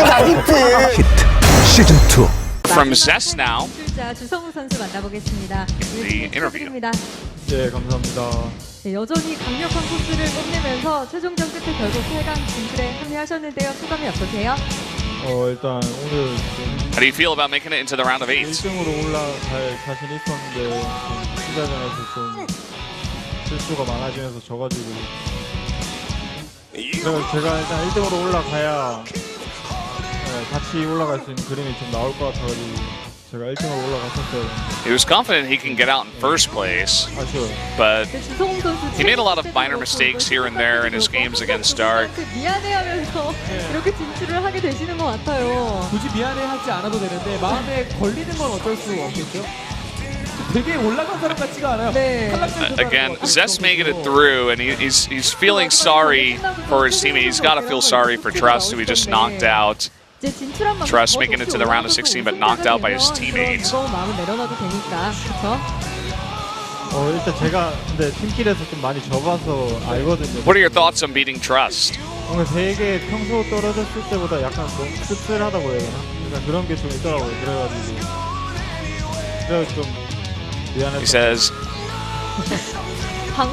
히트 시즌 2. From Zest now. 주성우 선수 만나보겠습니다. The interview. 네, 감사합니다. 네, 여전히 강력한 코스를 뽐내면서 최종전 끝에 결국 8강 진출에 합류하셨는데요. 소감이 어떠세요? 일단 오늘 How do you feel about making it into the round of 8? 1등으로 올라갈 자신 있었는데 시작전에서 좀 실수가 많아지면서 져가지고 그래서 제가 일단 1등으로 올라가야 같이 올라갈 수 있는 그림이 좀 나올 것 같아가지고 제가 1등으로 올라갔었어요. He was confident he can get out in first place, 아쉬워요. but 주성우 선수 he made a lot of minor mistakes here and there in his games against Dark. 미안해하면서 이렇게 진출을 하게 되시는 것 같아요. 굳이 미안해하지 않아도 되는데 마음에 걸리는 건 어쩔 수 없겠죠? 되게 올라간 사람 같지가 않아요. 네. Again, Zest making it through, and he's feeling sorry for his teammate. He's got to feel sorry for Trust, who he just knocked out. Trust making it to the round of 16, but knocked out by his teammates. 마음을 내려놔도 되니까, 그렇죠? 일단 제가 근데 팀킬에서 좀 많이 접어서 알거든요. What are your thoughts on beating Trust? 뭔가 되게 평소 떨어졌을 때보다 약간 좀 씁쓸하다고 해야 되나? 그러니까 그런 게 좀 있더라고요. 그래서 좀 미안해서. He says,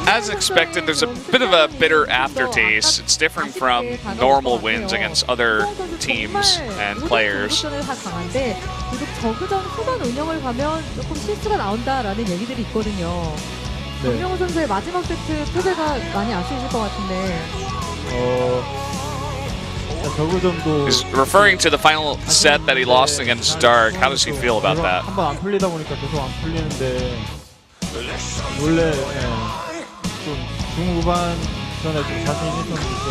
as expected, there's a bit of a bitter aftertaste. It's different from normal wins against other teams and players. 그리고 저그전 후반 운영을 가면 조금 실수가 나온다라는 얘기들이 있거든요. 정명호 선수의 마지막 세트 패배가 많이 아쉬우실 것 같은데. 저그전도 He's referring to the final set that he lost against Dark. How does he feel about that? 한번 안 풀리다 보니까 계속 안 풀리는데 원래 좀 중후반 전에 좀 자신 있었는데 좀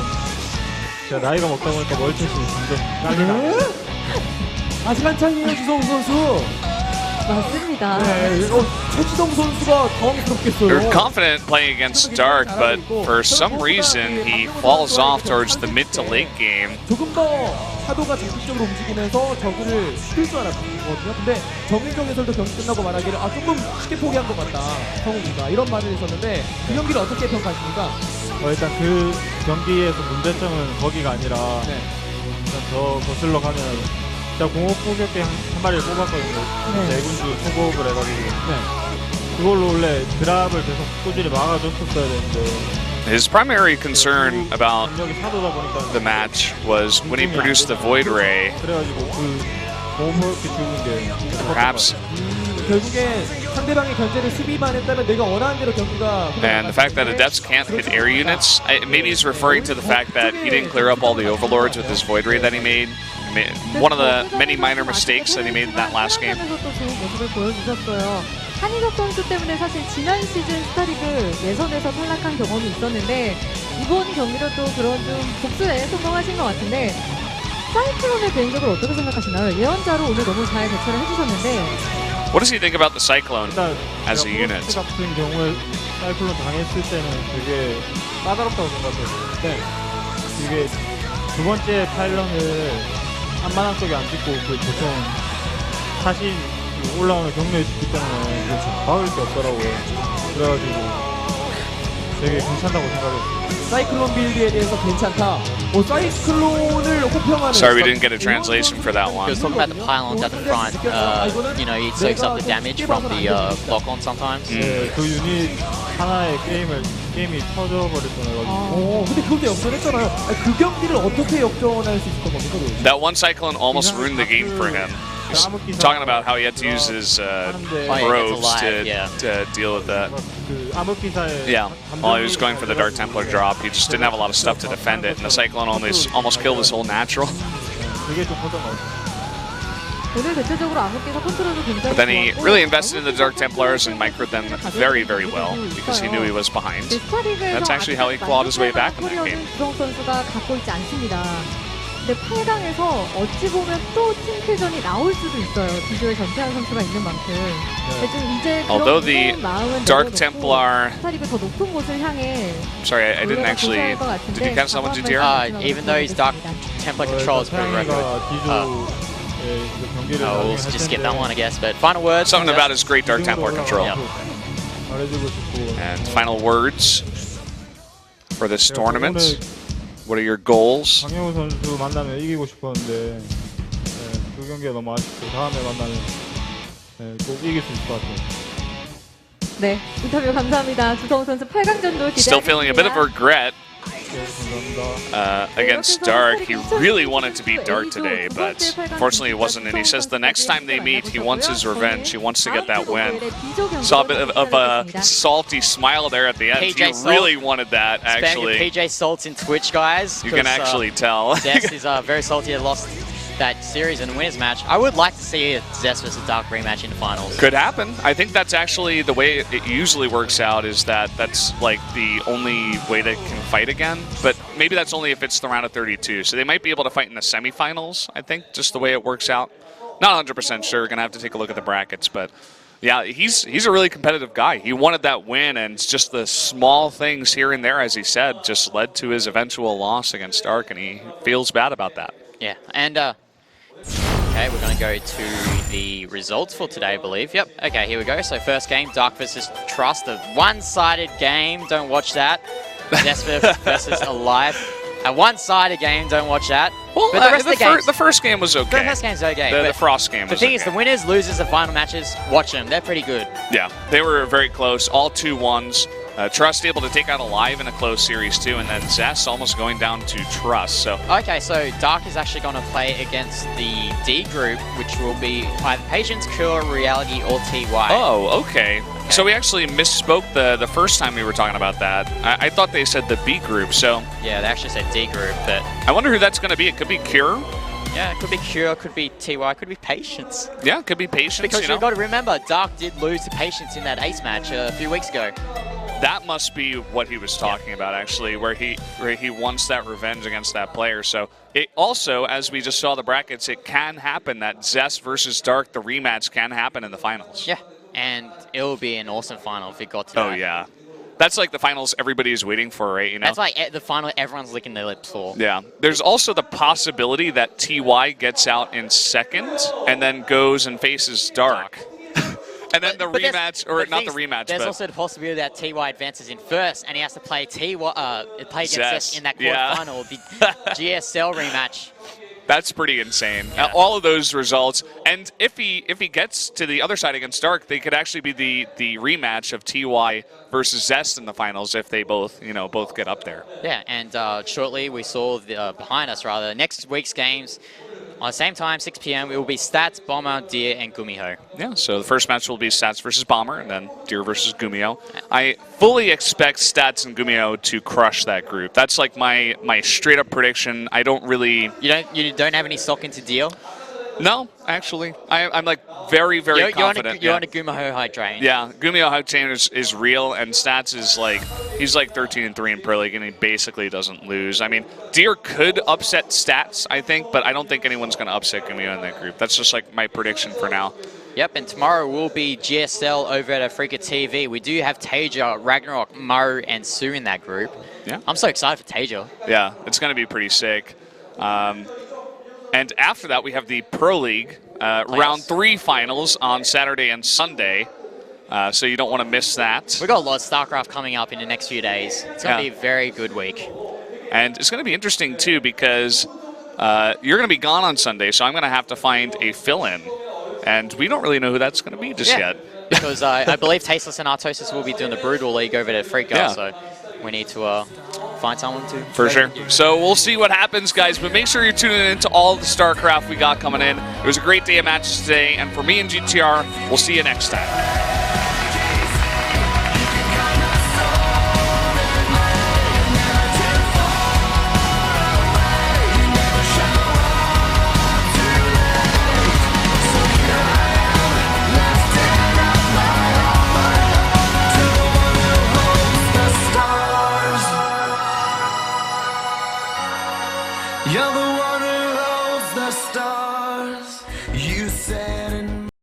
제가 나이가 먹다 보니까 멀티시 점점 깔리나. 아직 한창이에요, 주성우 선수. 맞습니다. 네, 최지동 선수가 당황스럽겠어요. They're confident playing against Dark, but for some reason he falls off towards the mid to late game. 조금 더 사도가 적극적으로 움직이면서 저그를 쓸 줄 알았거든요. 근데 정윤정 해설도 경기 끝나고 말하기를 조금 쉽게 포기한 것 같다, 성욱이가 이런 말을 했었는데 그 경기를 어떻게 평가하십니까? 일단 그 경기에서 문제점은 거기가 아니라 일단 더 거슬러 가면 제가 공업 포격기 한 마리를 뽑았거든요. 내군주 소급을 해가지고 그걸로 원래 드랍을 계속 꾸준히 막아줬었어야 되는데 His primary concern about the match was when he produced the Void Ray. 그래가지고 그 공업 포격기 죽은 게 Perhaps. 결국에 상대방의 견제를 수비만 했다면 내가 원하는 대로 경기가. And the fact that Adepts can't hit air units, maybe he's referring to the fact that he didn't clear up all the overlords with his Void Ray that he made. One of the many minor mistakes that he made in that last game. 한희석 선수 때문에 사실 지난 시즌 스타리그 예선에서 탈락한 경험이 있었는데 이번 경기로도 그런 좀 복수에 성공하신 것 같은데 사이클론의 개인적으로 어떻게 생각하시나요? 예언자로 오늘 너무 잘 대처를 해주셨는데 What does he think about the Cyclone as a unit? 같은 경우에 사이클론 당했을 때는 되게 까다롭다고 생각해요. 이게 두 번째 파일런을 한마당 쪽에 안 찍고 보통 사실 올라오는 경로에 있기 때문에 막을 게 없더라고요. 그래가지고 되게 괜찮다고 생각했어요. 사이클론 빌드에 대해서 괜찮다. 사이클론을 호평하는. Sorry, we didn't get a translation for that one. He was talking about the pylons at the front. You know, it soaks up the damage from the block on sometimes. 그 유닛 하나의 게임이 터져버렸잖아요. 근데 그것도 역전했잖아요. 그 경기를 어떻게 역전할 수 있었던 겁니까? That one Cyclone almost ruined the game for him. He's talking about how he had to use his probes to deal with that. Yeah, while he was going for the Dark Templar drop, he just didn't have a lot of stuff to defend it, and the Cyclone almost killed his whole natural. But then he really invested in the Dark Templars and microed them very, very well because he knew he was behind. That's actually how he clawed his way back in that game. 근데 8강에서 어찌 보면 또 팀킬전이 나올 수도 있어요. 비주얼 전태환 선수가 있는 만큼. 좀 이제 Although the Dark Templar, 더 높은 곳을 향해. Sorry, I didn't actually. Did you catch someone to Even though his Dark Templar control is pretty regular. We'll just skip that one, I guess. But final words. Something about his great Dark Templar control. And final words for this tournament. What are your goals? 강영우 선수 만나면 이기고 싶었는데 두 경기가 너무 아쉽고 다음에 만나면 꼭 이길 수 있을 것 같아요. 네, 인터뷰 감사합니다. 주성우 선수 8강전도 Still feeling a bit of 기대하겠습니다. regret 감사합니다. against Dark. He really wanted to beat Dark today, but fortunately it wasn't. And he says the next time they meet, he wants his revenge. He wants to get that win. Saw a bit of a salty smile there at the end. PJ He Salt. really wanted that, actually. Spamming PJ Salts in Twitch, guys. You can actually tell. Zest is very salty and lost that series in the winners match. I would like to see a Zest versus Dark rematch in the finals. Could happen. I think that's actually the way it usually works out, is that's like the only way they can fight again. But maybe that's only if it's the round of 32. So they might be able to fight in the semifinals, I think, just the way it works out. Not 100% sure. Going to have to take a look at the brackets. But yeah, he's a really competitive guy. He wanted that win, and it's just the small things here and there, as he said, just led to his eventual loss against Dark, and he feels bad about that. Yeah, and okay, we're going to go to the results for today, I believe. Yep, okay, here we go. So first game, Dark versus Trust, a one-sided game. Don't watch that. Zest versus Alive, a one-sided game. Don't watch that. Well, but the rest of the games, the first game was okay. the first game's okay. The but Frost game was the thing okay. is, the winners, losers, the final matches, watch them. They're pretty good. Yeah, they were very close. All 2-1s. Trust able to take out Alive in a close series too, and then Zest almost going down to Trust. So okay, so Dark is actually going to play against the D group, which will be either Patience, Cure, Reality, or TY. oh, okay. So we actually misspoke the first time we were talking about that. I thought they said the B group. So Yeah, they actually said D group, but I wonder who that's going to be. It could be Cure. yeah, it could be Cure, could be TY, could be Patience. Yeah, it could be Patience. Because you know? you've got to remember, Dark did lose to Patience in that Ace match a few weeks ago. That must be what he was talking about, actually, where he wants that revenge against that player. So it also, as we just saw the brackets, it can happen that Zest versus Dark, the rematch, can happen in the finals. Yeah, and it will be an awesome final if it got to that. Oh yeah, that's like the finals everybody is waiting for, right? You know. That's like the final everyone's licking their lips for. Yeah. There's also the possibility that TY gets out in second and then goes and faces Dark. And then the rematch, or not the rematch, there's but also the possibility that TY advances in first, and he has to play play against Zest. Zest in that Yeah. quarterfinal, the GSL rematch. that's pretty insane. Yeah. All of those results, and if he gets to the other side against Dark, they could actually be the rematch of TY versus Zest in the finals if they both get up there. Yeah, and shortly we saw behind us rather next week's games. On the same time, 6 p.m., it will be Stats, Bomber, Deer, and Gumiho. Yeah, so the first match will be Stats versus Bomber, and then Deer versus Gumio. I fully expect Stats and Gumio to crush that group. That's like my straight-up prediction. I don't really... You don't have any stock into Deer? No, actually. I'm like very, very confident. You're on a Gumiho high train. Yeah, Gumio high train is real, and Stats is like, he's like 13-3 in Pro League, and he basically doesn't lose. I mean, Deer could upset Stats, I think, but I don't think anyone's going to upset Gumio in that group. That's just like my prediction for now. Yep, and tomorrow will be GSL over at Africa TV. We do have Taja, Ragnarok, Mo, and Sue in that group. Yeah. I'm so excited for Taja. Yeah, it's going to be pretty sick. And after that, we have the Pro League round 3 finals on Saturday and Sunday. So you don't want to miss that. We've got a lot of StarCraft coming up in the next few days. It's going to be a very good week. And it's going to be interesting, too, because you're going to be gone on Sunday, so I'm going to have to find a fill-in. And we don't really know who that's going to be just yet. Because I believe Tasteless and Artosis will be doing the Brutal League over at Freaka, so we need to find someone to... For sure. So we'll see what happens, guys, but make sure you're tuning in to all the StarCraft we got coming in. It was a great day of matches today, and for me and GTR, we'll see you next time.